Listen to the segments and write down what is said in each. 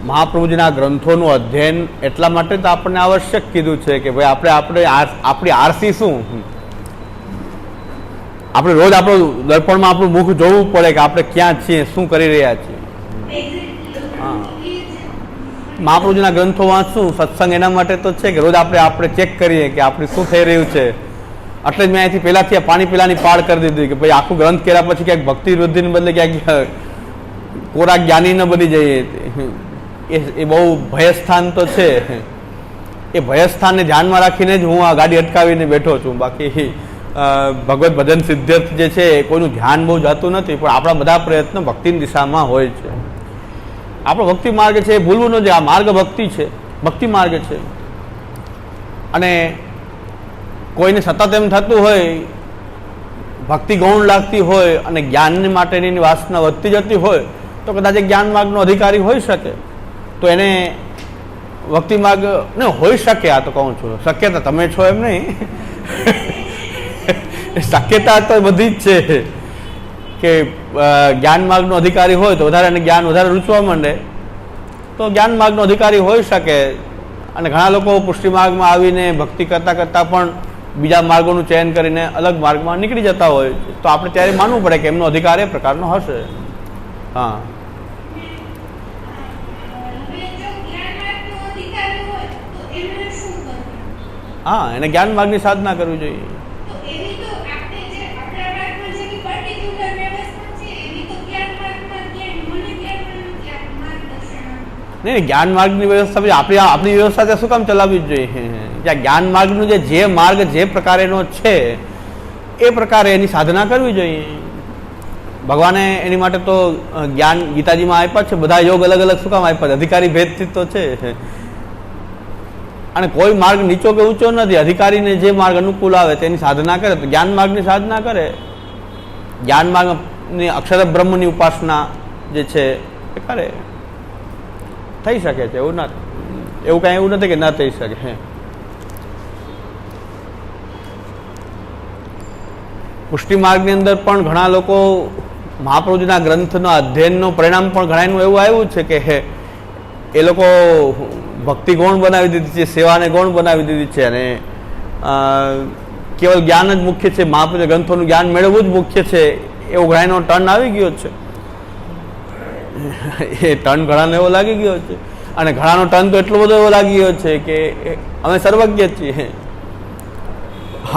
મહાપ્રભુજીના ગ્રંથોનું અધ્યયન એટલા માટે તો આપણને આવશ્યક કીધું છે કે ભાઈ આપણી આરસી શું, આપણે રોજ આપણું દર્પણમાં આપણું મુખ જોવું પડે કે આપણે ક્યાં છીએ, શું કરી રહ્યા છીએ. હા, મહાપ્રભુજીના ગ્રંથો વાંચશું, સત્સંગ એના માટે તો છે કે રોજ આપણે ચેક કરીએ કે આપણે શું થઈ રહ્યું છે. એટલે જ મેં અહીંથી પહેલાંથી પાણી પીલાની પાળ કરી દીધી કે ભાઈ આખું ગ્રંથ કર્યા પછી ક્યાંક ભક્તિ વૃદ્ધિને બદલે ક્યાંક કોરા જ્ઞાની ન બની જઈએ. એ બહુ ભયસ્થાન તો છે. એ ભયસ્થાનને ધ્યાનમાં રાખીને જ હું આ ગાડી અટકાવીને બેઠો છું. બાકી ભગવત ભજન સિદ્ધાર્થ જે છે કોઈનું ધ્યાન બહુ જતું નથી, પણ આપણા બધા પ્રયત્નો ભક્તિની દિશામાં હોય છે. આપણો ભક્તિ માર્ગ છે એ ભૂલવું ન જોઈએ. આ માર્ગ ભક્તિ છે, ભક્તિ માર્ગ છે. અને કોઈને સતત એમ થતું હોય, ભક્તિ ગૌણ લાગતી હોય અને જ્ઞાન માટેની વાસના વધતી જતી હોય તો કદાચ એ જ્ઞાન માર્ગનો અધિકારી હોઈ શકે. તો એને ભક્તિ માર્ગ ને હોઈ શકે. આ તો કહું છું, શક્યતા તમે છો એમ નહીં, શક્યતા તો બધી જ છે કે જ્ઞાન માર્ગનો અધિકારી હોય તો વધારે એને જ્ઞાન વધારે રૂચવા માંડે તો જ્ઞાન માર્ગનો અધિકારી હોઈ શકે. અને ઘણા લોકો પુષ્ટિ માર્ગમાં આવીને ભક્તિ કરતાં કરતાં પણ બીજા માર્ગોનું ચયન કરીને અલગ માર્ગમાં નીકળી જતા હોય. તો આપણે ત્યારે માનવું પડે કે એમનો અધિકાર એ પ્રકારનો હશે. હા, હા, એને જ્ઞાન માર્ગની સાધના કરવી જોઈએ. નહીં, જ્ઞાન માર્ગની વ્યવસ્થા આપણી વ્યવસ્થા ત્યાં શું કામ ચલાવવી જ જોઈએ? જ્યાં જ્ઞાન માર્ગનું જે માર્ગ જે પ્રકારેનો છે એ પ્રકારે એની સાધના કરવી જોઈએ. ભગવાને એની માટે તો જ્ઞાન ગીતાજીમાં આપ્યા છે. બધા યોગ અલગ અલગ શું કામ આપ્યા છે? અધિકારી ભેદથી તો છે. અને કોઈ માર્ગ નીચો કે ઊંચો નથી. અધિકારીને જે માર્ગ અનુકૂળ આવે તેની સાધના કરે તો જ્ઞાન માર્ગની સાધના કરે. જ્ઞાન માર્ગની અક્ષર બ્રહ્મની ઉપાસના જે છે એ કરે. થઈ શકે છે, એવું કાંઈ એવું નથી કે ના થઈ શકે. પુષ્ટિ માર્ગની અંદર પણ ઘણા લોકો મહાપ્રભુજીના ગ્રંથના અધ્યયનનું પરિણામ પણ ઘણાનું એવું આવ્યું છે કે એ લોકો ભક્તિ ગૌણ બનાવી દીધી છે, સેવાને ગૌણ બનાવી દીધી છે. અને કેવલ જ્ઞાન જ મુખ્ય છે, મહાપ્રભુના ગ્રંથોનું જ્ઞાન મેળવવું જ મુખ્ય છે એવો ઘણાનો ટર્ન આવી ગયો છે. એ ટર્ન ઘણાને એવો લાગી ગયો છે. અને ઘણાનો ટર્ન તો એટલો બધો એવો લાગી ગયો છે કે અમે સર્વજ્ઞ છીએ,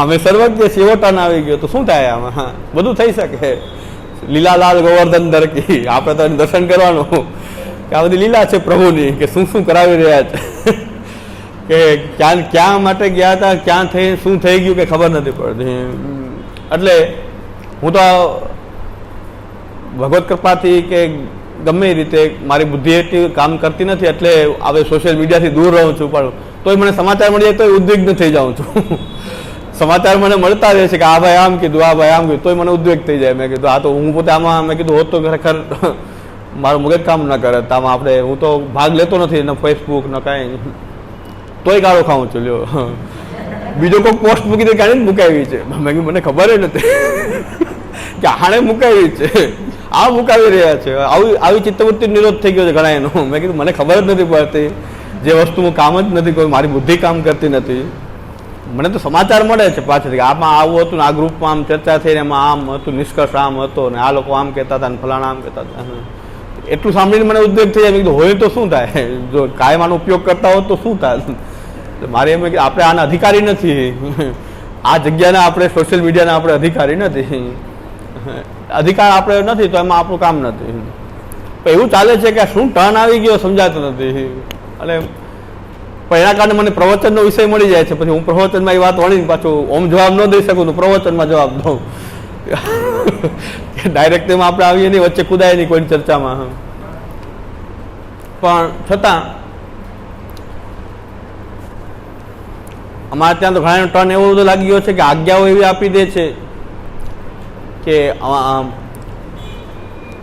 અમે સર્વજ્ઞ છીએ એવો ટર્ન આવી ગયો. તો શું થાય આમાં? બધું થઈ શકે. લીલાલાલ ગોવર્ધન દરકી, આપણે તો દર્શન કરવાનું કે આ બધી લીલા છે પ્રભુની કે શું શું કરાવી રહ્યા છે કે ક્યાં માટે ગયા હતા, ક્યાં થઈ શું થઈ ગયું કે ખબર નથી પડતી. એટલે હું તો ભગવત કૃપાથી કે ગમે રીતે મારી બુદ્ધિ એટલી કામ કરતી નથી એટલે હવે સોશિયલ મીડિયાથી દૂર રહું છું. પણ તોય મને સમાચાર મળી જાય તો ઉદ્વિગ્ન થઈ જાઉં છું. સમાચાર મને મળતા રહે છે કે આ ભાઈ આમ કીધું, આ ભાઈ આમ કીધું, તોય મને ઉદ્વેગ થઈ જાય. મેં કીધું આ તો હું પોતે આમાં મેં કીધું હોત તો ખરેખર મારું મગજ કામ ન કરે. આમાં આપણે હું તો ભાગ લેતો નથી ને ફેસબુક ને કાંઈ, તોય ગાળો ખાઉં છું. લ્યો, બીજો કોઈ પોસ્ટ મૂકી દે કાઢીને મુકાવી છે. મેં કીધું મને ખબર નથી કે આણે મુકાવી છે, આ મુકાવી રહ્યા છે. આવી ચિત્તવૃત્તિ નિરોધ થઈ ગયો છે ઘણા એનો. મેં કીધું મને ખબર જ નથી પડતી, જે વસ્તુનું કામ જ નથી, કોઈ મારી બુદ્ધિ કામ કરતી નથી. મને તો સમાચાર મળે છે પાછળથી કે આમાં આવું હતું ને આ ગ્રુપમાં આમ ચર્ચા થઈને એમાં આમ હતું, નિષ્કર્ષ આમ હતો ને આ લોકો આમ કહેતા હતા ને ફલાણા આમ કહેતા હતા. એટલું સાંભળીને મને ઉદ્વેગ થઈ જાય. મેં કીધું હોય તો શું થાય? જો કાયમ આનો ઉપયોગ કરતા હોત તો શું થાય? મારે એમ કે આપણે આના અધિકારી નથી. આ જગ્યાના આપણે સોશિયલ મીડિયાના આપણે અધિકારી નથી. અધિકાર આપણે નથી તો એમાં આપણું કામ નથી. એવું ચાલે છે કે શું ટર્ન આવી ગયો સમજાતું નથી. અને પણ એના કારણે મને પ્રવચનનો વિષય મળી જાય છે. પછી હું પ્રવચનમાં એ વાત વળીને પાછું ઓમ જવાબ ન દઈ શકું તો પ્રવચનમાં જવાબ દઉં. ડાયરેક્ટ એમાં આપણે આવીએ નહીં, વચ્ચે કુદાય નહીં કોઈની ચર્ચામાં. પણ છતાં અમારે ત્યાં તો ઘણા ટર્ન એવો બધો લાગી ગયો છે કે આજ્ઞાઓ એવી આપી દે છે કે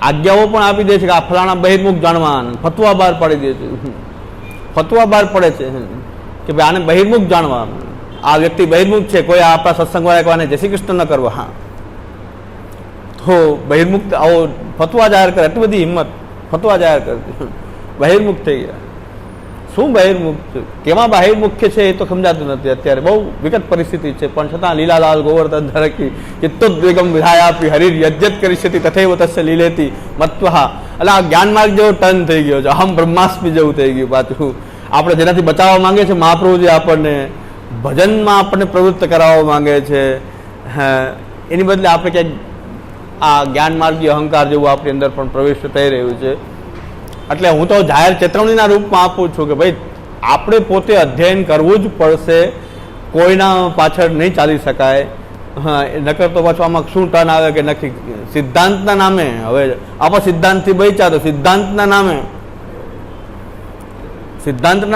આજ્ઞાઓ પણ આપી દે છે કે આ ફલાણા બહિર્મુખ જાણવા, ફતવા બહાર પાડી દે છે. ફતવા બહાર પડે છે કે ભાઈ આને બહિર્મુખ જાણવા, આ વ્યક્તિ બહિર્મુખ છે, કોઈ આપણા સત્સંગવાળા કોને જય શ્રી કૃષ્ણ ન કરવા. હા, તો બહિર્મુખ આવો ફતવા જાહેર કરે. એટલી બધી હિંમત ફતવા જાહેર કરતી. બહિર્મુખ થઈ ગયા. શું બહિર્મુખ, કેવા બહિર્મુખ્ય છે એ તો સમજાતું નથી અત્યારે. બહુ વિકટ પરિસ્થિતિ છે, પણ છતાં લીલાલાલ ગોવર્ધન ધરકી ચિત્તોદ્વેગમ વિધાયાપી હરિર યજ્જત કરીષ્યતિ તથૈવ તસ્ય લીલેતી મત્વહા. એટલે આ જ્ઞાન માર્ગ જેવો ટર્ન થઈ ગયો છે, અહમ બ્રહ્માસ્મિ જેવું થઈ ગયું પાછું. આપણે જેનાથી બચાવવા માંગે છે મહાપ્રભુજી, આપણને ભજનમાં આપણને પ્રવૃત્ત કરાવવા માંગે છે. એની બદલે આપણે ક્યાંક આ જ્ઞાન માર્ગી અહંકાર જેવું આપણી અંદર પણ પ્રવેશ થઈ રહ્યું છે. એટલે હું તો જાહેર ચેતવણીના રૂપમાં આપું છું કે ભાઈ આપણે પોતે અધ્યયન કરવું જ પડશે, કોઈના પાછળ નહીં ચાલી શકાય. નકર તો પાછું આમાં શું ટર્ન આવે કે નક્કી સિદ્ધાંતના નામે, હવે આપણે સિદ્ધાંતથી બચ્યા તો સિદ્ધાંતના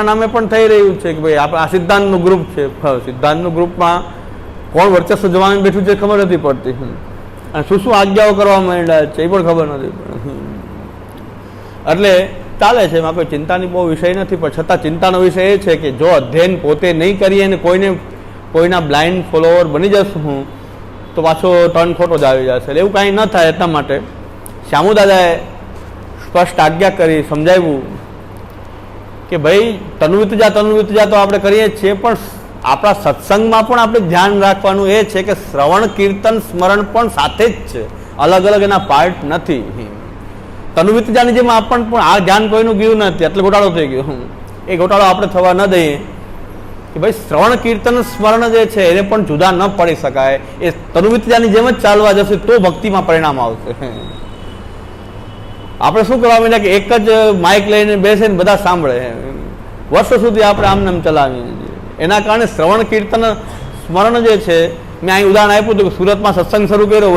નામે પણ થઈ રહ્યું છે કે ભાઈ આપણે આ સિદ્ધાંતનું ગ્રુપ છે, સિદ્ધાંતનું ગ્રુપમાં કોણ વર્ચસ્વ જમાવી બેઠું છે ખબર નથી પડતી, અને શું શું આજ્ઞાઓ કરવા માંડ્યા છે એ પણ ખબર નથી પડતી. એટલે ચાલે છે, એમાં કોઈ ચિંતાની બહુ વિષય નથી, પણ છતાં ચિંતાનો વિષય એ છે કે જો અધ્યયન પોતે નહીં કરીએ અને કોઈના બ્લાઇન્ડ ફોલોવર બની જશું હું તો પાછો ટર્ન ખોટો જ આવી જશે. એટલે એવું કાંઈ ન થાય એટલા માટે શ્યામુ દાદાએ સ્પષ્ટ આજ્ઞા કરી, સમજાવ્યું કે ભાઈ તન્વિતજા તો આપણે કરીએ જ છીએ, પણ આપણા સત્સંગમાં પણ આપણે ધ્યાન રાખવાનું એ છે કે શ્રવણ કીર્તન સ્મરણ પણ સાથે જ છે, અલગ અલગ એના પાર્ટ નથી. તન્વિતજાની જેમ આપણને પણ આ ધ્યાન કોઈનું ગયું નથી, એટલે ઘોટાળો થઈ ગયો. એ ઘોટાળો આપણે થવા ન દઈએ કે ભાઈ શ્રવણ કીર્તન સ્મરણ જે છે એને પણ જુદા ન પડી શકાય. એ તન્વિતજાની જેમ જ ચાલવા જશે તો ભક્તિમાં પરિણામ આવશે. આપણે શું કરવા માંડ્યા કે એક જ માઇક લઈને બેસે ને બધા સાંભળે, વર્ષો સુધી આપણે આમને આમ ચલાવીએ. એના કારણે શ્રવણ કીર્તન સ્મરણ જે છે, મેં અહીં ઉદાહરણ આપ્યું હતું કે સુરતમાં સત્સંગ શરૂ કર્યો,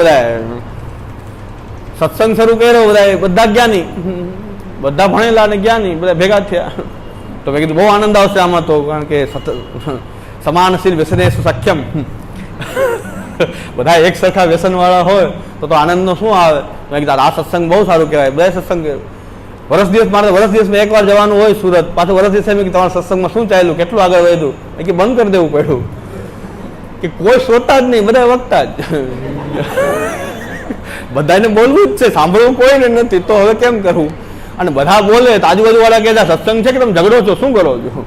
બધા જ્ઞાની, બધા ભણેલા અને જ્ઞાની બધા ભેગા થયા. તો મેં કીધું બહુ આનંદ આવશે આમાં તો, કારણ કે સમાનશીલ વ્યસનેષુ સખ્યમ, બધા એક સરખા વ્યસન વાળા હોય તો આનંદનો શું આવે. મેં કીધું આ સત્સંગ બહુ સારું કહેવાય, બધા સત્સંગ વર્ષ દિવસમાં એકવાર જવાનું હોય સુરત, પાછું વર્ષ દિવસે મેં તમારા સત્સંગમાં શું ચાલ્યું, કેટલું આગળ વધ્યું, કે બંધ કરી દેવું પડ્યું, કે કોઈ શ્રોતા જ નહીં, બધા વક્તા જ. બધાને બોલવું જ છે, સાંભળવું કોઈને નથી, તો હવે કેમ કરવું. અને બધા બોલે તો આજુબાજુ વાળા કહેતા સત્સંગ છે કે તમે ઝઘડો છો, શું કરો છો.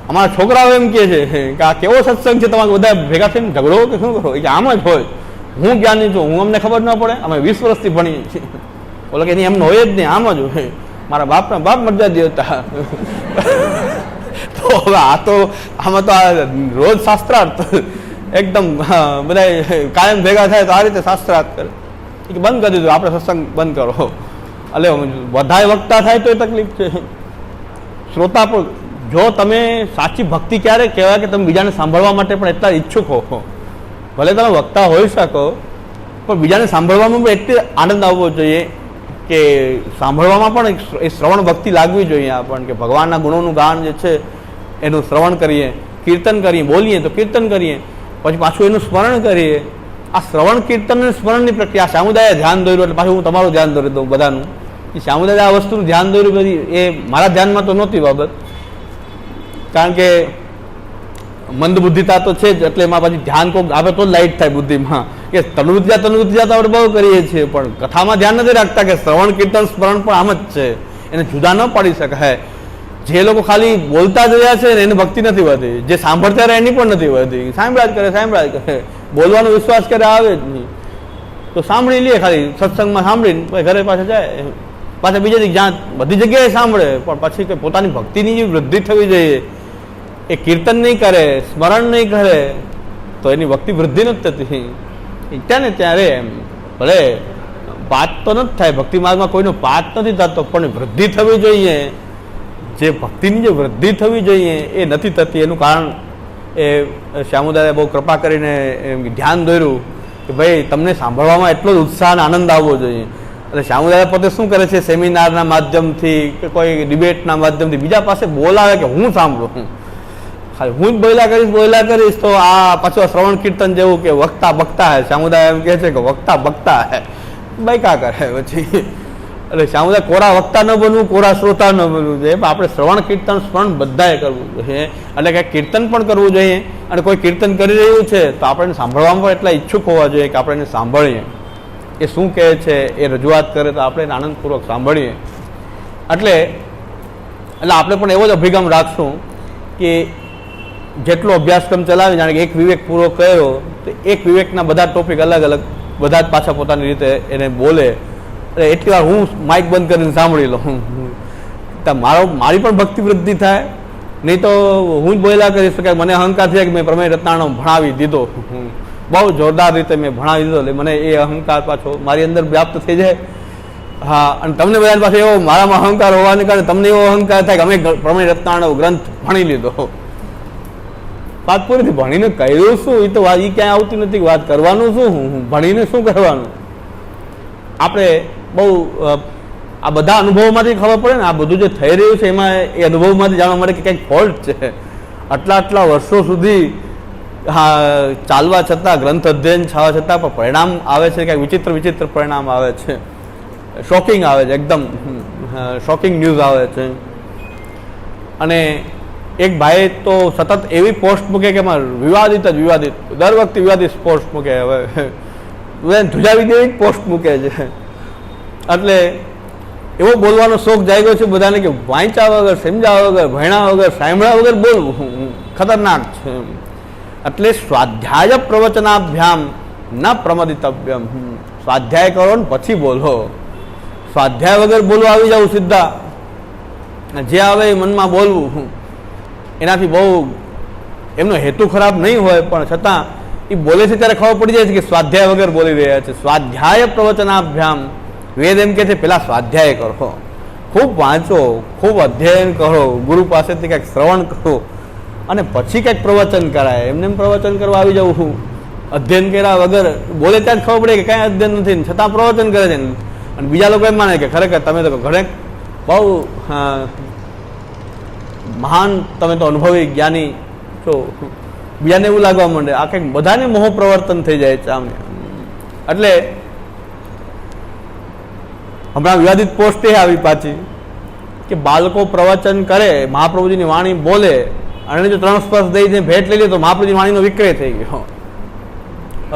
અમારા છોકરાઓ એમ કહે છે કે આ કેવો સત્સંગ છે, તમારે બધા ભેગા થઈને ઝઘડો કે શું કરો. કે આમ જ હોય, હું જ્ઞાની છું, હું અમને ખબર ન પડે, અમે 20 વર્ષથી ભણીએ છીએ. બોલો કે એમ હોય જ નહીં, આમ જ હોય, મારા બાપના બાપ મર્યાદા હતા. તો હવે આમાં તો આ રોજ શાસ્ત્રાર્થ એકદમ બધા કાયમ ભેગા થાય તો આ રીતે શાસ્ત્રાર્થ કરે કે બંધ કરી દીધું, આપણે સત્સંગ બંધ કરો. એટલે વધારે વક્તા થાય તો એ તકલીફ છે. શ્રોતા પણ જો તમે સાચી ભક્તિ ક્યારે કહેવાય કે તમે બીજાને સાંભળવા માટે પણ એટલા ઈચ્છુક હો, ભલે તમે વક્તા હોઈ શકો પણ બીજાને સાંભળવામાં પણ એટલી આનંદ આવવો જોઈએ કે સાંભળવામાં પણ એ શ્રવણ ભક્તિ લાગવી જોઈએ આપણને, કે ભગવાનના ગુણોનું ગાન જે છે એનું શ્રવણ કરીએ, કીર્તન કરીએ, બોલીએ તો કીર્તન કરીએ, પછી પાછું એનું સ્મરણ કરીએ. આ શ્રવણ કીર્તન અને સ્મરણની પ્રક્રિયા શ્યામુદાયે ધ્યાન દોર્યું, એટલે પાછું હું તમારું ધ્યાન દોરી દઉં બધાનું. એ શ્યામુદાયે આ વસ્તુનું ધ્યાન દોર્યું બધી, એ મારા ધ્યાનમાં તો નહોતી બાબત, કારણ કે મંદ બુદ્ધિતા તો છે જ, એટલે એમાં પછી ધ્યાન કોક આવે તો લાઈટ થાય બુદ્ધિમાં, કે તન્વિતજા તો આપણે બહુ કરીએ છીએ, પણ કથામાં ધ્યાન નથી રાખતા કે શ્રવણ કીર્તન સ્મરણ પણ આમ જ છે, એને જુદા ન પાડી શકાય. જે લોકો ખાલી બોલતા જ રહ્યા છે ને એને ભક્તિ નથી વધી, જે સાંભળતા રહે એની પણ નથી વધી. સાંભળ્યા જ કરે, બોલવાનો વિશ્વાસ કરે આવે જ નહીં, તો સાંભળી લે, ખાલી સત્સંગમાં સાંભળીને પછી ઘરે પાછા જાય, પાછા બીજા જ્યાં બધી જગ્યાએ સાંભળે, પણ પછી કે પોતાની ભક્તિની જે વૃદ્ધિ થવી જોઈએ, એ કીર્તન નહીં કરે, સ્મરણ નહીં કરે, તો એની ભક્તિ વૃદ્ધિ નથી થતી. ત્યાં ને ત્યાં રે, એમ ભલે પાત તો નથી થાય, ભક્તિ માર્ગમાં કોઈનો પાત નથી થતો, પણ વૃદ્ધિ થવી જોઈએ. જે ભક્તિની જે વૃદ્ધિ થવી જોઈએ એ નથી થતી. એનું કારણ એ શ્યામુદાએ બહુ કૃપા કરીને ધ્યાન દોર્યું કે ભાઈ તમને સાંભળવામાં એટલો જ ઉત્સાહ અને આનંદ આવવો જોઈએ. એટલે શ્યામુદાય પોતે શું કરે છે, સેમિનારના માધ્યમથી કે કોઈ ડિબેટના માધ્યમથી બીજા પાસે બોલાવે કે હું સાંભળું, ખાલી હું જ બોલ્યા કરીશ તો આ પાછું શ્રવણ કીર્તન જેવું કે વક્તા બકતા હે. શ્યામુદાય એમ કહે છે કે વક્તા બકતા હે, બાયકા કરે પછી. એટલે શ્યામુદાય કોરા વક્તા ન બનવું, કોરા શ્રોતા ન બનવું જોઈએ, પણ આપણે શ્રવણ કીર્તન સ્મરણ બધાએ કરવું જોઈએ. એટલે કે કીર્તન પણ કરવું જોઈએ, અને કોઈ કીર્તન કરી રહ્યું છે તો આપણે સાંભળવામાં પણ એટલા ઈચ્છુક હોવા જોઈએ કે આપણે એને સાંભળીએ, એ શું કહે છે એ રજૂઆત કરે તો આપણે આનંદપૂર્વક સાંભળીએ. એટલે એટલે આપણે પણ એવો જ અભિગમ રાખશું કે જેટલો અભ્યાસક્રમ ચલાવી, જાણે કે એક વિવેક પૂરો કર્યો તો એક વિવેકના બધા ટોપિક અલગ અલગ બધા જ પાછા પોતાની રીતે એને બોલે. એટલે એટલી વાર હું માઇક બંધ કરીને સાંભળી લઉં તો મારી પણ ભક્તિ વૃદ્ધિ થાય. નહીં તો હું જ બોલ્યા કરીશ કે મને અહંકાર છે કે મેં પ્રમેય રત્નાણો ભણાવી દીધો, બહુ જોરદાર રીતે મેં ભણાવી દીધો, એટલે મને એ અહંકાર પાછો મારી અંદર વ્યાપ્ત થઈ જાય. હા, અને તમને બધા પાસે એવો મારામાં અહંકાર હોવાને કારણે તમને એવો અહંકાર થાય કે અમે પ્રમેય રત્નાણો ગ્રંથ ભણી લીધો. વાત પૂરી થી ભણીને કર્યું શું? એ તો વાત એ ક્યાંય આવતી નથી. વાત કરવાનું શું? ભણીને શું કરવાનું? આપણે બહુ આ બધા અનુભવોમાંથી ખબર પડે ને, આ બધું જે થઈ રહ્યું છે એમાં એ અનુભવમાંથી જાણવા મળે કે કંઈક ફોલ્ટ છે. આટલા વર્ષો સુધી ચાલવા છતાં, ગ્રંથ અધ્યયન થવા છતાં પણ પરિણામ આવે છે કંઈક વિચિત્ર પરિણામ આવે છે, શોકિંગ આવે છે, એકદમ શોકિંગ ન્યૂઝ આવે છે. અને એક ભાઈ તો સતત એવી પોસ્ટ મૂકે કે એમાં વિવાદિત દર વખતે વિવાદિત પોસ્ટ મૂકે. હવે ધ્રુજાવી દેવી પોસ્ટ મૂકે છે. એટલે એવો બોલવાનો શોખ જાગ્યો છે બધાને કે વાંચ્યા વગર, સમજ્યા વગર, ભણ્યા વગર, સાંભળ્યા વગર બોલવું ખતરનાક છે. એટલે સ્વાધ્યાય પ્રવચનાભ્યામ ન પ્રમદિતવ્યમ. સ્વાધ્યાય કરો ને પછી બોલો. સ્વાધ્યાય વગર બોલવા આવી જવું સીધા, જે આવે એ મનમાં બોલવું, એનાથી બહુ એમનો હેતુ ખરાબ નહીં હોય પણ છતાં એ બોલે છે ત્યારે ખબર પડી જાય છે કે સ્વાધ્યાય વગર બોલી રહ્યા છે. સ્વાધ્યાય પ્રવચનાભ્યામ. વેદ એમ કે છે પેલા સ્વાધ્યાય કરો, ખૂબ વાંચો, ખૂબ અધ્યયન કરો, ગુરુ પાસેથી કંઈક શ્રવણ કરો અને પછી કંઈક પ્રવચન કરાય. એમને પ્રવચન કરવા આવી જવું, અધ્યયન કર્યા વગર બોલે ત્યાં જ ખબર પડે કે કાંઈ અધ્યયન નથી, છતાં પ્રવચન કરે છે. અને બીજા લોકો એમ માને કે ખરેખર તમે તો ઘણે બહુ મહાન, તમે તો અનુભવી જ્ઞાની છો. બીજાને એવું લાગવા માંડે. આ કંઈક બધાને મોહ પ્રવર્તન થઈ જાય છે આમ. એટલે હમણાં વિવાદિત પોસ્ટ એ આવી પાછી કે બાળકો પ્રવચન કરે, મહાપ્રભુજીની વાણી બોલે અને જો 3 સ્પર્શ દઈને ભેટ લઈ લે તો મહાપ્રભુજીની વાણીનો વિક્રય થઈ ગયો.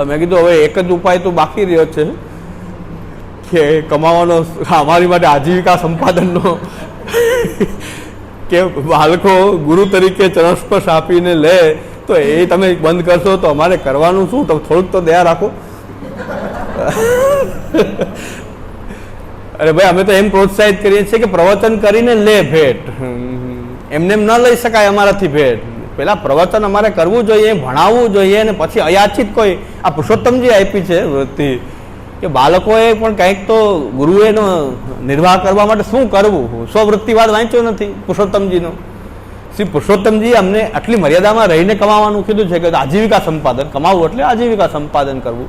મેં કીધું હવે એક જ ઉપાય તો બાકી રહ્યો છે કે કમાવાનો, અમારી માટે આજીવિકા સંપાદનનો, કે બાળકો ગુરુ તરીકે ચરણસ્પર્શ આપીને લે તો એ તમે બંધ કરશો તો અમારે કરવાનું શું? તમે થોડુંક તો દયા રાખો. અરે ભાઈ, અમે તો એમ પ્રોત્સાહિત કરીએ છીએ કે પ્રવચન કરીને લે ભેટ. એમને એમ ન લઈ શકાય અમારાથી ભેટ. પેલા પ્રવચન અમારે કરવું જોઈએ, ભણાવવું જોઈએ, અને પછી અયાચિત કોઈ આ પુરુષોત્તમજી આપી છે વૃત્તિ કે બાળકોએ પણ કંઈક તો ગુરુએનો નિર્વાહ કરવા માટે શું કરવું. સ્વવૃત્તિવાદ વાંચ્યો નથી પુરુષોત્તમજીનો. શ્રી પુરુષોત્તમજી અમને આટલી મર્યાદામાં રહીને કમાવાનું કીધું છે કે આજીવિકા સંપાદન, કમાવવું એટલે આજીવિકા સંપાદન કરવું.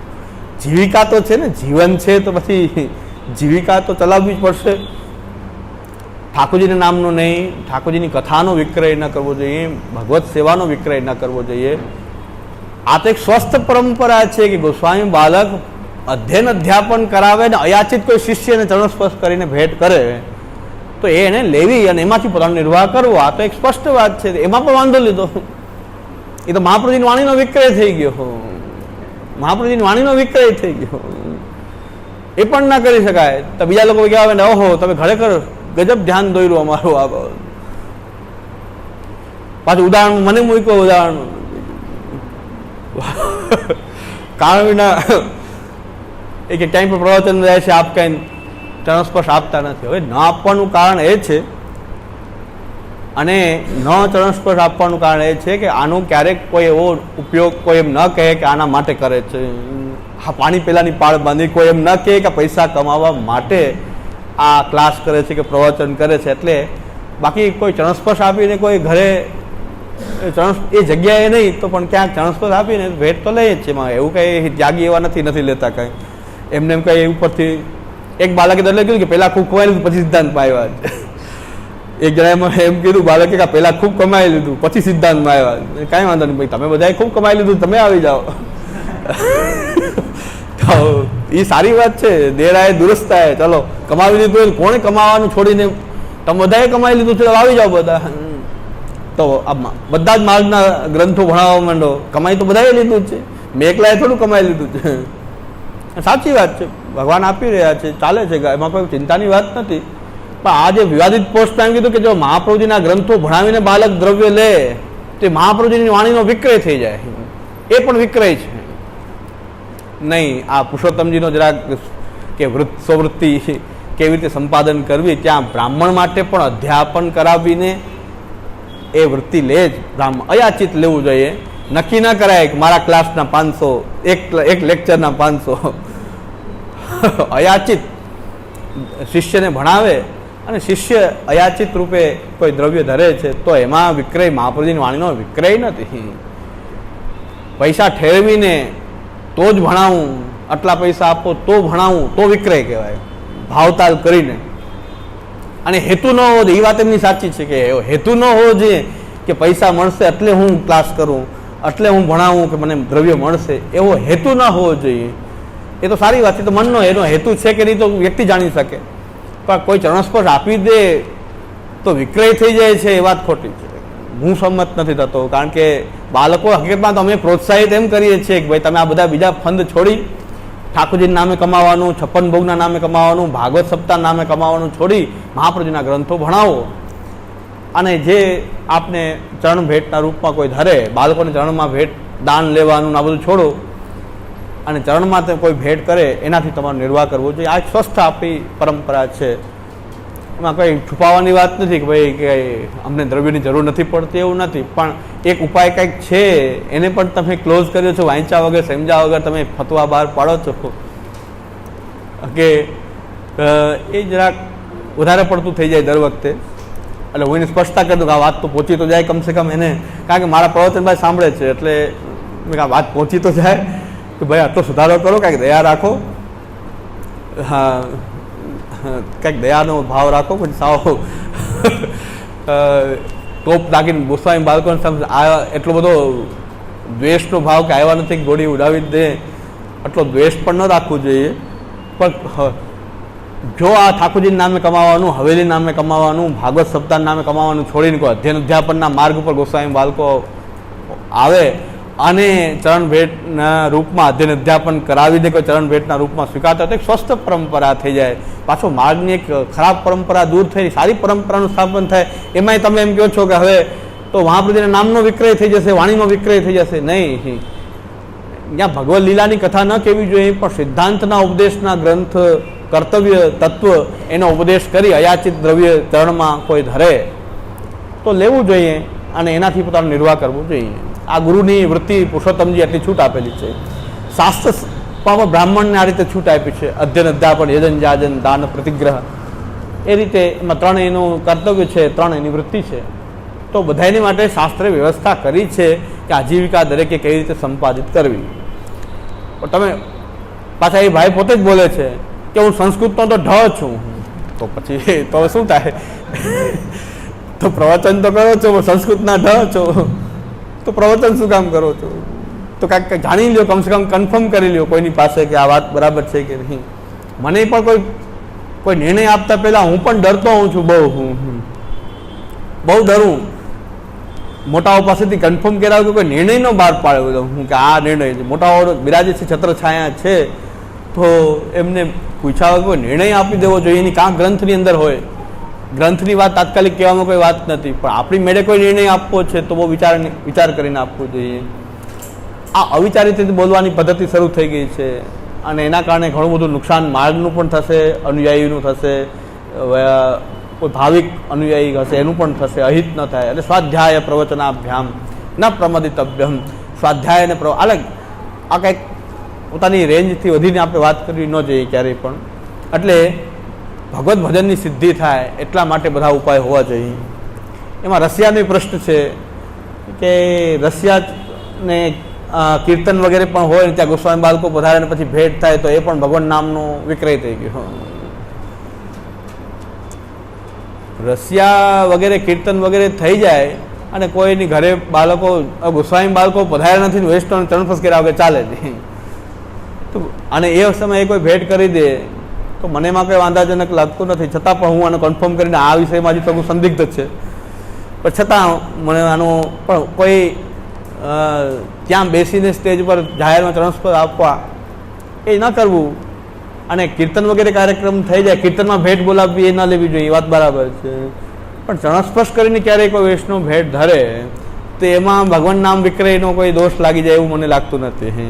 જીવિકા તો છે ને, જીવન છે તો પછી જીવિકા તો ચલાવવી જ પડશે. ઠાકોરજીના નામનો નહીં, ઠાકોરજીની કથાનો વિક્રય ન કરવો જોઈએ, ભગવત સેવાનો વિક્રય ન કરવો જોઈએ. આ તો એક સ્વસ્થ પરંપરા છે કે ગોસ્વામી બાલક અધ્યયન અધ્યાપન કરાવે ને અયાચિત કોઈ શિષ્યને ચરણસ્પર્શ કરીને ભેટ કરે તો એને લેવી અને એમાંથી પોતાનો નિર્વાહ કરવો. આ તો એક સ્પષ્ટ વાત છે. એમાં પણ વાંધો લીધો. એ તો મહાપ્રભુજીની વાણીનો વિક્રય થઈ ગયો. મહાપ્રભુજીની વાણીનો વિક્રય થઈ ગયો. એ પણ ના કરી શકાય. તો બીજા લોકો કહેવાય ને ઓહો તમે ખરેખર ગજબ ધ્યાન દોર્યું અમારું. આ પાછું ઉદાહરણ મને મૂક્યો, ઉદાહરણ કારણ વિના એ કે ક્યાંય પણ પ્રવચન રહે છે આપ કઈ ચરણસ્પર્શ આપતા નથી. હવે ન આપવાનું કારણ એ છે, અને ન ચરણસ્પર્શ આપવાનું કારણ એ છે કે આનો ક્યારેક કોઈ એવો ઉપયોગ કોઈ એમ ન કહે કે આના માટે કરે છે, હા પાણી પેલાની પાળ બાંધી, કોઈ એમ ન કહે કે પૈસા કમાવા માટે આ ક્લાસ કરે છે કે પ્રવચન કરે છે. એટલે બાકી કોઈ ચરણસ્પર્શ આપીને કોઈ ઘરે એ જગ્યાએ નહીં તો પણ ક્યાંક ચરણસ્પર્શ આપીને ભેટ તો લઈએ જ છે. એમાં એવું કંઈ ત્યાગી એવા નથી લેતા કંઈ. એમને એમ કંઈ ઉપરથી એક બાળકે તો એટલે કીધું કે પહેલાં ખૂબ કમાઈ લીધું પછી સિદ્ધાંતમાં આવ્યા. એક જણાએ એમ કીધું બાળકે કે પહેલાં ખૂબ કમાઈ લીધું પછી સિદ્ધાંતમાં આવ્યા. કાંઈ વાંધો નહીં ભાઈ, તમે બધાએ ખૂબ કમાઈ લીધું, તમે આવી જાઓ. તો એ સારી વાત છે. દેરાએ દુરસ્તાએ ચલો કમાવી લીધું, કોણે કમાવાનું છોડીને તમે બધાએ કમાઈ લીધું છે, આવી જાઓ બધા. તો આમાં બધા જ માર્ગના ગ્રંથો ભણાવવા માંડો. કમાઈ તો બધાએ લીધું જ છે, મેં એકલાએ થોડું કમાઈ લીધું છે. સાચી વાત છે, ભગવાન આપી રહ્યા છે, ચાલે છે, એમાં કોઈ ચિંતાની વાત નથી. પણ આ જે વિવાદિત પોસ્ટમાં એમ કીધું કે જો મહાપ્રભુજીના ગ્રંથો ભણાવીને બાલક દ્રવ્ય લે તો એ મહાપ્રભુજીની વાણીનો વિક્રય થઈ જાય, એ પણ વિક્રય છે. નહીં, આ પુરુષોત્તમજીનો જરાક કે સ્વવૃત્તિ કેવી રીતે સંપાદન કરવી, ત્યાં બ્રાહ્મણ માટે પણ અધ્યાપન કરાવીને એ વૃત્તિ લે જ બ્રાહ્મણ, અયાચિત લેવું જોઈએ. નક્કી ના કરાય કે મારા ક્લાસના 500, એક લેક્ચરના 500. અયાચિત શિષ્યને ભણાવે અને શિષ્ય અયાચિત રૂપે કોઈ દ્રવ્ય ધરે છે તો એમાં વિક્રય મહાપ્રભુજીની વાણીનો વિક્રય નથી. પૈસા ઠેરવીને તો જ ભણાવું, આટલા પૈસા આપો તો ભણાવું, તો વિક્રય કહેવાય, ભાવતાલ કરીને. અને હેતુ ન હોવો જોઈએ, એ વાત એમની સાચી છે કે હેતુ ન હોવો જોઈએ કે પૈસા મળશે એટલે હું ક્લાસ કરું, એટલે હું ભણાવું કે મને દ્રવ્ય મળશે, એવો હેતુ ન હોવો જોઈએ. એ તો સારી વાત છે, તો મનનો એનો હેતુ છે કે નહીં તો વ્યક્તિ જાણી શકે, પણ કોઈ ચરણસ્પર્શ આપી દે તો વિક્રય થઈ જાય છે એ વાત ખોટી છે. હું સંમત નથી થતો, કારણ કે બાળકો હકીકતમાં તો અમે પ્રોત્સાહિત એમ કરીએ છીએ કે ભાઈ તમે આ બધા બીજા ફંદ છોડી ઠાકોરજીના નામે કમાવાનું, 56 ભોગના નામે કમાવાનું, ભાગવત સપ્તાહ નામે કમાવાનું છોડી મહાપ્રભુજીના ગ્રંથો ભણાવો. અને જે આપને ચરણ ભેટના રૂપમાં કોઈ ધરે, બાળકોને ચરણમાં ભેટ દાન લેવાનું આ બધું છોડો અને ચરણમાં તે કોઈ ભેટ કરે એનાથી તમારો નિર્વાહ કરવો જોઈએ. આ એક સ્વસ્થ આપણી પરંપરા છે, એમાં કંઈ છુપાવવાની વાત નથી કે ભાઈ કે અમને દ્રવ્યની જરૂર નથી પડતી, એવું નથી. પણ એક ઉપાય કંઈક છે એને પણ તમે ક્લોઝ કર્યો છો, વાંચ્યા વગર સમજ્યા વગર તમે ફતવા બહાર પાડો છો કે એ જરાક વધારે પડતું થઈ જાય દર વખતે. એટલે હું એને સ્પષ્ટતા કરી દઉં કે આ વાત તો પહોંચી તો જાય કમસે કમ એને, કારણ કે મારા પ્રવચનભાઈ સાંભળે છે એટલે આ વાત પહોંચી તો જાય કે ભાઈ આટલો સુધારો કરો, કાંઈક દયા રાખો, હા કંઈક દયાનો ભાવ રાખો. પછી સાવ ટોપ દાગીને ગોસ્વામી બાળકોને સામે આ એટલો બધો દ્વેષનો ભાવ કે આવ્યા નથી ગોળી ઉડાવી જ દે, આટલો દ્વેષ પણ ન રાખવું જોઈએ. પણ જો આ ઠાકોરજી નામે કમાવાનું, હવેલી નામે કમાવાનું, ભાગવત સપ્તાહ નામે કમાવાનું છોડીને કોઈ અધ્યયન અધ્યાપનના માર્ગ ઉપર ગોસ્વામી બાળકો આવે અને ચરણ ભેટના રૂપમાં અધ્યયન અધ્યાપન કરાવી દે, કોઈ ચરણ ભેટના રૂપમાં સ્વીકારતા તો એક સ્વસ્થ પરંપરા થઈ જાય. પાછો માર્ગની એક ખરાબ પરંપરા દૂર થઈ સારી પરંપરાનું સ્થાપન થાય. એમાંય તમે એમ કહો છો કે હવે તો મહાપ્રભુજીના નામનો વિક્રય થઈ જશે, વાણીનો વિક્રય થઈ જશે. નહીં, ત્યાં ભગવદ લીલાની કથા ન કહેવી જોઈએ, પણ સિદ્ધાંતના ઉપદેશના ગ્રંથ, કર્તવ્ય તત્વ એનો ઉપદેશ કરી અયાચિત દ્રવ્ય ચરણમાં કોઈ ધરે તો લેવું જોઈએ અને એનાથી પોતાનો નિર્વાહ કરવો જોઈએ. આ ગુરુની વૃત્તિ પુરુષોત્તમજી આટલી છૂટ આપેલી છે. શાસ્ત્રમાં બ્રાહ્મણને આ રીતે છૂટ આપી છે, અધ્યયન અધ્યાપન, યજન જાજન, દાન, પ્રતિગ્રહ, એ રીતે એમાં 3 એનું કર્તવ્ય છે, 3 એની વૃત્તિ છે. તો બધાની માટે શાસ્ત્રે વ્યવસ્થા કરી છે કે આજીવિકા દરેકે કેવી રીતે સંપાદિત કરવી. પણ તમે પાછા એ ભાઈ પોતે જ બોલે છે કે હું સંસ્કૃતનો તો ઢ છું, તો પછી તો શું થાય? તો પ્રવચન તો કરો છો, સંસ્કૃતના ઢ છો, તો પ્રવચન શું કામ કરો છો? તો કાંઈક જાણી લ્યો, કમસે કમ કન્ફર્મ કરી લ્યો કોઈની પાસે કે આ વાત બરાબર છે કે નહીં. મને પણ કોઈ નિર્ણય આપતા પહેલાં હું પણ ડરતો હોઉં છું, બહુ ડરું. મોટાઓ પાસેથી કન્ફર્મ કરાવ્યું કે કોઈ નિર્ણય નો બહાર પાડ્યો હું કે આ નિર્ણય છે. મોટાઓ બિરાજે છે, છત્રછાયા છે, તો એમને પૂછ્યા કોઈ નિર્ણય આપી દેવો જોઈએ. એની કાં ગ્રંથની અંદર હોય, ગ્રંથની વાત તાત્કાલિક કહેવામાં કોઈ વાત નથી, પણ આપણી મેળે કોઈ નિર્ણય આપવો છે તો બહુ વિચાર કરીને આપવો જોઈએ. આ અવિચારિત રીતે બોલવાની પદ્ધતિ શરૂ થઈ ગઈ છે અને એના કારણે ઘણું બધું નુકસાન માર્ગનું પણ થશે, અનુયાયીનું થશે, કોઈ ભાવિક અનુયાયી હશે એનું પણ થશે, અહિત ન થાય. એટલે સ્વાધ્યાય પ્રવચનાભ્યામ ન પ્રમદિતભ્યમ, સ્વાધ્યાય અને અલગ આ કંઈક પોતાની રેન્જથી વધીને આપણે વાત કરવી ન જોઈએ ક્યારેય પણ. એટલે ભગવત ભજનની સિદ્ધિ થાય એટલા માટે બધા ઉપાય હોવા જોઈએ. એમાં રસિયાનો પ્રશ્ન છે કે રસિયાને કીર્તન વગેરે પણ હોય ને ત્યાં ગોસ્વામી બાળકો પધારે પછી ભેટ થાય તો એ પણ ભગવાન નામનો વિક્રય થઈ ગયો. રસિયા વગેરે કીર્તન વગેરે થઈ જાય અને કોઈની ઘરે બાળકો ગોસ્વામી બાળકો પધાર્યા નથી, વેસ્ટર્ન ચરણસ્પર્શ કર્યા વગર ચાલે નહીં. તો અને એ સમયે કોઈ ભેટ કરી દે તો મને એમાં કંઈ વાંધાજનક લાગતું નથી. છતાં પણ હું આને કન્ફર્મ કરીને આ વિષયમાં હજી થોડું સંદિગ્ધ છે, પણ છતાં મને આનો પણ કોઈ ત્યાં બેસીને સ્ટેજ પર જાહેરમાં ચરણસ્પર્શ આપવા એ ન કરવું અને કીર્તન વગેરે કાર્યક્રમ થઈ જાય, કીર્તનમાં ભેટ બોલાવવી એ ન લેવી જોઈએ, એ વાત બરાબર છે. પણ ચરણસ્પર્શ કરીને ક્યારેય કોઈ વૈષ્ણવ ભેટ ધરે તો એમાં ભગવાન નામ વિક્રયનો કોઈ દોષ લાગી જાય એવું મને લાગતું નથી.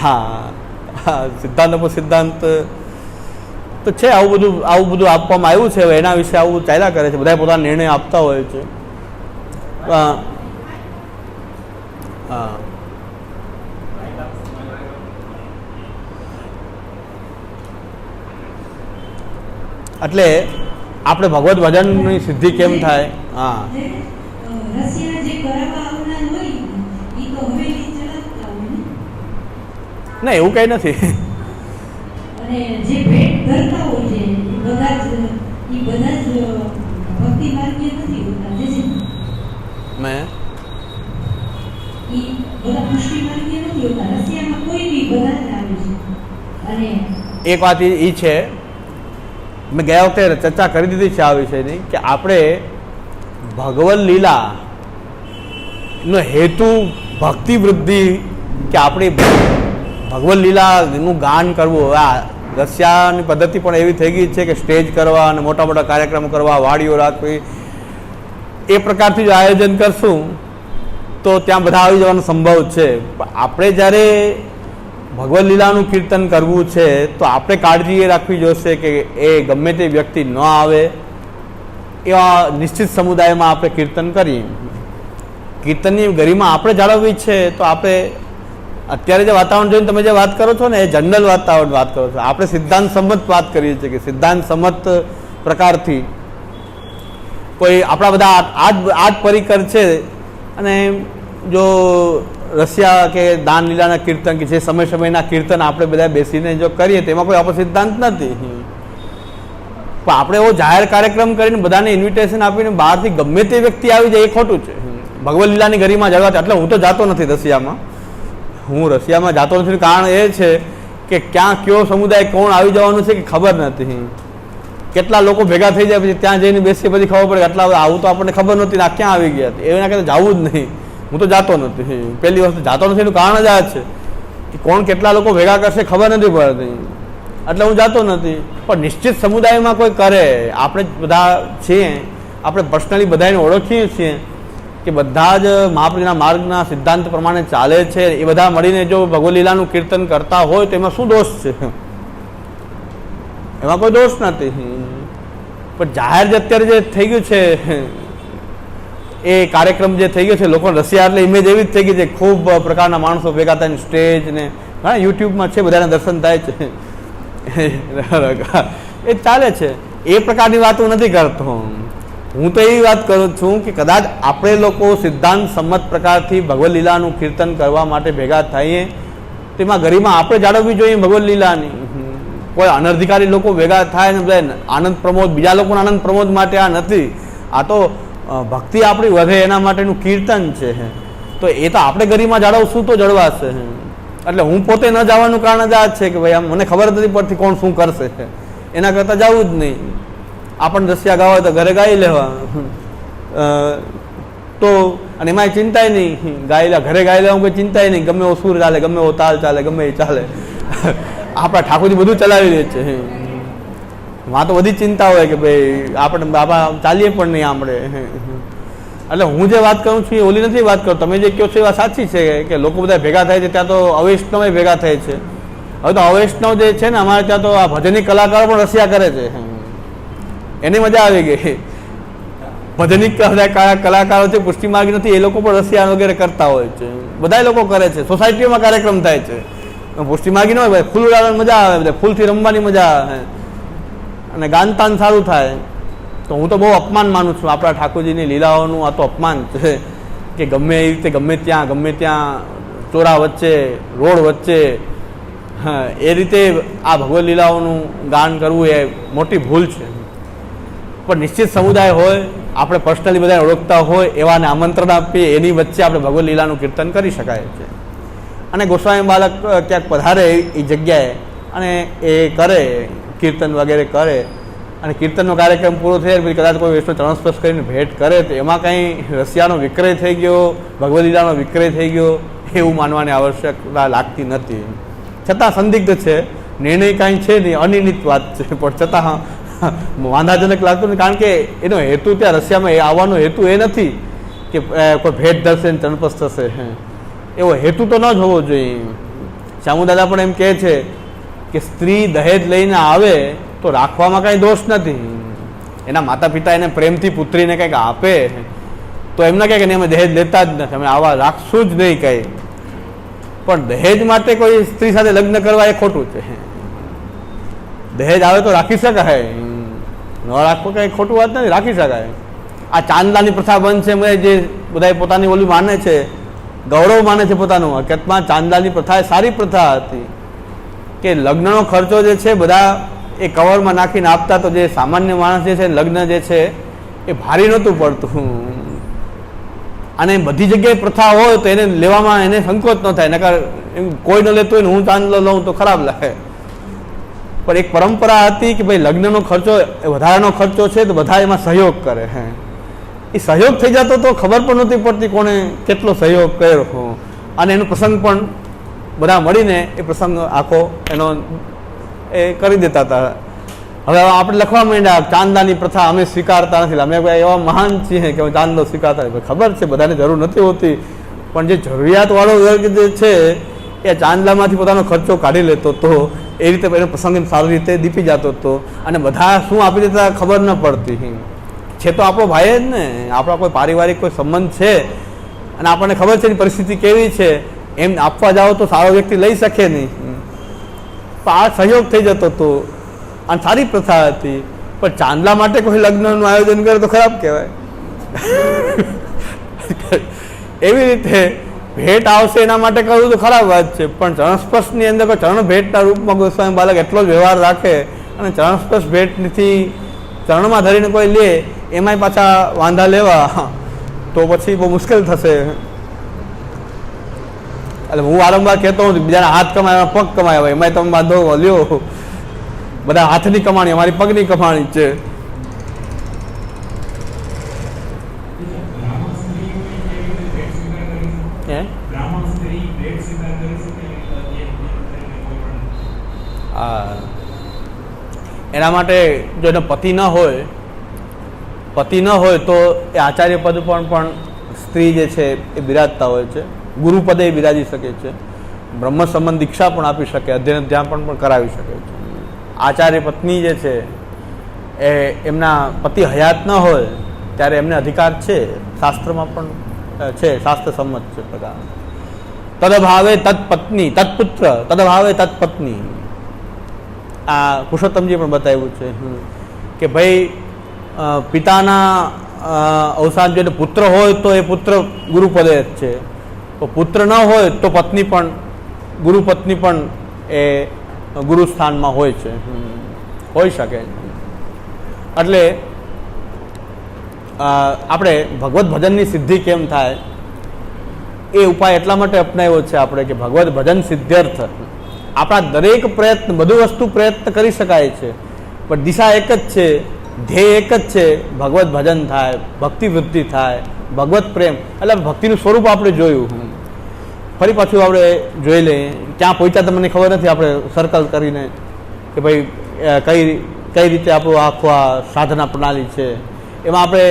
હા, સિદ્ધાંત પર સિદ્ધાંત તો છે. આવું બધું આપવામાં આવ્યું છે. હવે એના વિશે આવું ચાલ્યા કરે છે, બધા પોતાના નિર્ણય આપતા હોય છે. હા, એટલે આપણે ભગવત ભજનની સિદ્ધિ કેમ થાય? હા, ના એવું કઈ નથી. મેં એક વાત એ છે, મેં ગયા વખતે ચર્ચા કરી દીધી છે આ વિષયની, કે આપણે ભગવદ લીલા નો હેતુ ભક્તિ વૃદ્ધિ, કે આપણી ભગવદ લીલાનું ગાન કરવું. હવે આ રશિયાની પદ્ધતિ પણ એવી થઈ ગઈ છે કે સ્ટેજ કરવા અને મોટા મોટા કાર્યક્રમો કરવા, વાડીઓ રાખવી, એ પ્રકારથી જો આયોજન કરશું તો ત્યાં બધા આવી જવાનો સંભવ છે. આપણે જ્યારે ભગવદ લીલાનું કીર્તન કરવું છે તો આપણે કાળજી એ રાખવી જોઈશે કે એ ગમે તે વ્યક્તિ ન આવે એવા નિશ્ચિત સમુદાયમાં આપણે કીર્તન કરીએ. કીર્તનની ગરિમા આપણે જાળવવી છે તો આપણે અત્યારે જે વાતાવરણ જોઈને તમે જે વાત કરો છો ને એ જનરલ વાતાવરણ વાત કરો છો. આપણે સિદ્ધાંત સંમત વાત કરીએ છીએ કે સિદ્ધાંત સંમત પ્રકારથી કોઈ આપણા બધા આ જ પરિકર છે. અને જો રશિયા કે દાન લીલાના કીર્તન કે જે સમયના કીર્તન આપણે બધા બેસીને જો કરીએ તેમાં કોઈ આપણો સિદ્ધાંત નથી. પણ આપણે એવો જાહેર કાર્યક્રમ કરીને બધાને ઇન્વિટેશન આપીને બહારથી ગમે તે વ્યક્તિ આવી જાય એ ખોટું છે. ભગવદ લીલાની ગરિમા જળવાતી. એટલે હું તો જાતો નથી રશિયામાં. હું રશિયામાં જાતો નથી. કારણ એ છે કે ક્યાં કયો સમુદાય કોણ આવી જવાનું છે કે ખબર નથી. કેટલા લોકો ભેગા થઈ જાય પછી ત્યાં જઈને બેસીએ પછી ખબર પડે આટલા આવું તો આપણને ખબર નહોતી ને આ ક્યાં આવી ગયા. એના કરતાં જવું જ નહીં. હું તો જાતો નથી. પહેલી વસ્તુ જાતો નથી એનું કારણ જ આ છે કે કોણ કેટલા લોકો ભેગા કરશે ખબર નથી પડતી, એટલે હું જાતો નથી. પણ નિશ્ચિત સમુદાયમાં કોઈ કરે, આપણે બધા છીએ, આપણે પર્સનલી બધાને ઓળખીએ છીએ કે બધા જ મહાપ્રભુના માર્ગના સિદ્ધાંત પ્રમાણે ચાલે છે. એ બધા મળીને જો ભગવદ લીલાનું કીર્તન કરતા હોય તો એમાં શું દોષ છે? એમાં કોઈ દોષ નથી. પણ જાહેર જે અત્યારે જે થઈ ગયું છે એ કાર્યક્રમ જે થઈ ગયો છે, લોકો રશિયા એટલે ઇમેજ એવી જ થઈ ગઈ છે. ખૂબ પ્રકારના માણસો ભેગા થાય, સ્ટેજ ને ઘણા યુટ્યુબમાં છે, બધાને દર્શન થાય છે, એ ચાલે છે. એ પ્રકારની વાત હું નથી કરતો. હું તો એવી વાત કરું છું કે કદાચ આપણે લોકો સિદ્ધાંત સંમત પ્રકારથી ભગવદ લીલાનું કીર્તન કરવા માટે ભેગા થઈએ તેમાં ગરિમા આપણે જાળવવી જોઈએ ભગવદ લીલાની. કોઈ અનધિકારી લોકો ભેગા થાય ને બધા આનંદ પ્રમોદ, બીજા લોકોના આનંદ પ્રમોદ માટે આ નથી. આ તો ભક્તિ આપણી વધે એના માટેનું કીર્તન છે. તો એ તો આપણે ગરિમા જાળવશું તો જળવાશે. એટલે હું પોતે ન જવાનું કારણ જ આ જ છે કે ભાઈ આમ મને ખબર નથી પડતી કોણ શું કરશે, એના કરતાં જવું જ નહીં. આપણને રશિયા ગાવા હોય તો ઘરે ગાઈ લેવા તો, અને એમાં ચિંતાય નહીં, ઘરે ગાઈ લેવા કોઈ ચિંતાય નહીં. ગમે એવો સુર ચાલે, ગમે એવો તાલ ચાલે, ગમે એ ચાલે. આપણા ઠાકોરજી બધું ચલાવી દે છે. માં તો બધી ચિંતા હોય કે ભાઈ આપણે બાબા ચાલીએ પણ નહીં આપણે. એટલે હું જે વાત કરું છું એ ઓલી નથી વાત કરું. તમે જે કહો છો એ વાત સાચી છે કે લોકો બધા ભેગા થાય છે. ત્યાં તો અવૈષ્ણવ ભેગા થાય છે. હવે તો અવૈષ્ણવ જે છે ને અમારે ત્યાં તો આ ભજનની કલાકારો પણ રશિયા કરે છે. એની મજા આવી ગઈ. ભજનની કલાકારો છે, પુષ્ટિ માર્ગી નથી, એ લોકો પણ રશિયા વગેરે કરતા હોય છે. બધા લોકો કરે છે. સોસાયટીઓમાં કાર્યક્રમ થાય છે. પુષ્ટિ માર્ગી ન હોય ભાઈ, ફૂલ ઉડાડવાની મજા આવે, ફૂલથી રમવાની મજા આવે અને ગાનતાન સારું થાય. તો હું તો બહુ અપમાન માનું છું આપણા ઠાકોરજીની લીલાઓનું. આ તો અપમાન છે કે ગમે એ રીતે ગમે ત્યાં ચોરા વચ્ચે, રોડ વચ્ચે એ રીતે આ ભગવદ લીલાઓનું ગાન કરવું એ મોટી ભૂલ છે. પણ નિશ્ચિત સમુદાય હોય, આપણે પર્સનલી બધાને ઓળખતા હોય એવાને આમંત્રણ આપીએ, એની વચ્ચે આપણે ભગવદ લીલાનું કીર્તન કરી શકાય છે. અને ગોસ્વામી બાલક ક્યાંક પધારે એ જગ્યાએ અને એ કરે કીર્તન વગેરે કરે અને કીર્તનનો કાર્યક્રમ પૂરો થયા પછી કદાચ કોઈ વૈષ્ણવ ચરણસ્પર્શ કરીને ભેટ કરે તો એમાં કંઈ રસિયાનો વિક્રય થઈ ગયો, ભગવદ ગીતાનો વિક્રય થઈ ગયો એવું માનવાની આવશ્યકતા લાગતી નથી. છતાં સંદિગ્ધ છે, નિર્ણય કાંઈ છે નહીં, અનિર્ણિત વાત છે, પણ છતાં વાંધાજનક લાગતું નથી. કારણ કે એનો હેતુ ત્યાં રશિયામાં આવવાનો હેતુ એ નથી કે કોઈ ભેટ ધરશે ને ચરણસ્પર્શ થશે, એવો હેતુ તો ન જ હોવો જોઈએ. શ્યામુદાદા પણ એમ કહે છે કે સ્ત્રી દહેજ લઈને આવે તો રાખવામાં કાંઈ દોષ નથી. એના માતા પિતા એને પ્રેમથી પુત્રીને કંઈક આપે તો એમને કહે કે નહીં અમે દહેજ લેતા જ નથી, અમે આવા રાખશું જ નહીં કંઈ. પણ દહેજ માટે કોઈ સ્ત્રી સાથે લગ્ન કરવા એ ખોટું છે. દહેજ આવે તો રાખી શકાય, ન રાખવું કંઈ ખોટું વાત નથી, રાખી શકાય. આ ચાંદલાની પ્રથા બંધ છે, જે બધા પોતાની ઓલી માને છે, ગૌરવ માને છે પોતાનું. હકીકતમાં ચાંદલાની પ્રથા એ સારી પ્રથા હતી કે લગ્નનો ખર્ચો જે છે બધા એ કવરમાં નાખીને આપતા, તો જે સામાન્ય માણસ જે છે લગ્ન જે છે એ ભારી નહોતું પડતું. અને બધી જગ્યાએ પ્રથા હોય તો એને લેવામાં એને સંકોચ ન થાય, નકર કોઈ ન લેતું હોય ને હું ચાંદલો લઉં તો ખરાબ લાગે. પણ એક પરંપરા હતી કે ભાઈ લગ્નનો ખર્ચો વધારાનો ખર્ચો છે તો બધા એમાં સહયોગ કરે. એ સહયોગ થઈ જતો તો ખબર પણ નહોતી પડતી કોણે કેટલો સહયોગ કર્યો, અને એનો પ્રસંગ પણ બધા મળીને એ પ્રસંગ આખો એનો એ કરી દેતા હતા. હવે આપણે લખવા માંડ્યા ચાંદાની પ્રથા અમે સ્વીકારતા નથી, અમે એવા મહાન છીએ કે ચાંદલો સ્વીકારતા નથી. ખબર છે બધાને જરૂર નથી હોતી, પણ જે જરૂરિયાતવાળો વર્ગ જે છે એ ચાંદલામાંથી પોતાનો ખર્ચો કાઢી લેતો હતો, એ રીતે એનો પ્રસંગ સારી રીતે દીપી જતો હતો, અને બધા શું આપી દેતા ખબર ન પડતી. છે તો આપણો ભાઈ જ ને, આપણો કોઈ પારિવારિક કોઈ સંબંધ છે અને આપણને ખબર છે એની પરિસ્થિતિ કેવી છે, એમ આપવા જાઓ તો સારો વ્યક્તિ લઈ શકે નહીં. તો આ સહયોગ થઈ જતો હતો અને સારી પ્રથા હતી. પણ ચાંદલા માટે કોઈ લગ્નનું આયોજન કરે તો ખરાબ કહેવાય. એવી રીતે ભેટ આવશે એના માટે કરવું તો ખરાબ વાત છે, પણ ચરણસ્પર્શની અંદર કોઈ ચરણ ભેટના રૂપમાં ગોસ્વામી બાલક એટલો જ વ્યવહાર રાખે અને ચરણસ્પર્શ ભેટથી ચરણમાં ધરીને કોઈ લે એમાંય પાછા વાંધા લેવા તો પછી બહુ મુશ્કેલ થશે. એટલે હું વારંવાર કહેતો હોઉં બીજાના હાથ કમાય પગ કમાય, હોય એમાંય તમે બાંધો લ્યો. બધા હાથની કમાણી, અમારી પગની કમાણી છે. એના માટે જો એનો પતિ ન હોય તો એ આચાર્ય પદ પણ સ્ત્રી જે છે એ બિરાજતા હોય છે. ગુરુપદે બિરાજી શકે છે, બ્રહ્મ સંબંધ દીક્ષા પણ આપી શકે, અધ્યયન ધ્યાન પણ કરાવી શકે છે. આચાર્ય પત્ની જે છે એ એમના પતિ હયાત ન હોય ત્યારે એમને અધિકાર છે, શાસ્ત્રમાં પણ છે, શાસ્ત્ર સંમત છે બધા. તદભાવે તત્પત્ની તત્પુત્ર, તદભાવે તત્પત્ની. આ પુરુષોત્તમજી પણ બતાવ્યું છે કે ભાઈ પિતાના અવસાન જો પુત્ર હોય તો એ પુત્ર ગુરુપદે જ છે, તો પુત્ર ન હોય તો પત્ની પણ ગુરુપત્ની પણ એ ગુરુ સ્થાનમાં હોય છે, હોઈ શકે. એટલે આપણે ભગવત ભજનની સિદ્ધિ કેમ થાય એ ઉપાય એટલા માટે અપનાવ્યો છે આપણે કે ભગવત ભજન સિદ્ધ્યર્થ. આપણા દરેક પ્રયત્ન, બધું વસ્તુ પ્રયત્ન કરી શકાય છે, પણ દિશા એક જ છે, ધ્યેય એક જ છે, ભગવત ભજન થાય, ભક્તિ વૃદ્ધિ થાય, ભગવત પ્રેમ. એટલે ભક્તિનું સ્વરૂપ આપણે જોયું. ફરી પાછું આપણે જોઈ લઈએ ક્યાં પહોંચ્યા તમને ખબર નથી. આપણે સર્કલ કરીને કે ભાઈ કઈ રીતે આપણું આખું આ સાધના પ્રણાલી છે, એમાં આપણે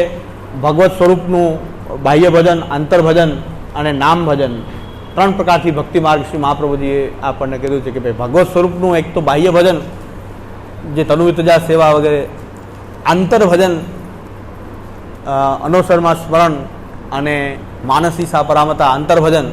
ભગવત સ્વરૂપનું બાહ્ય ભજન, આંતરભજન અને નામ ભજન, 3 પ્રકારથી ભક્તિ માર્ગ શ્રી મહાપ્રભુજીએ આપણને કીધું છે કે ભાઈ ભગવત સ્વરૂપનું એક તો બાહ્ય ભજન જે તનુવિતજા સેવા વગેરે, આંતરભજન અનોસરમાં સ્મરણ અને માનસી સા પરામતા આંતરભજન,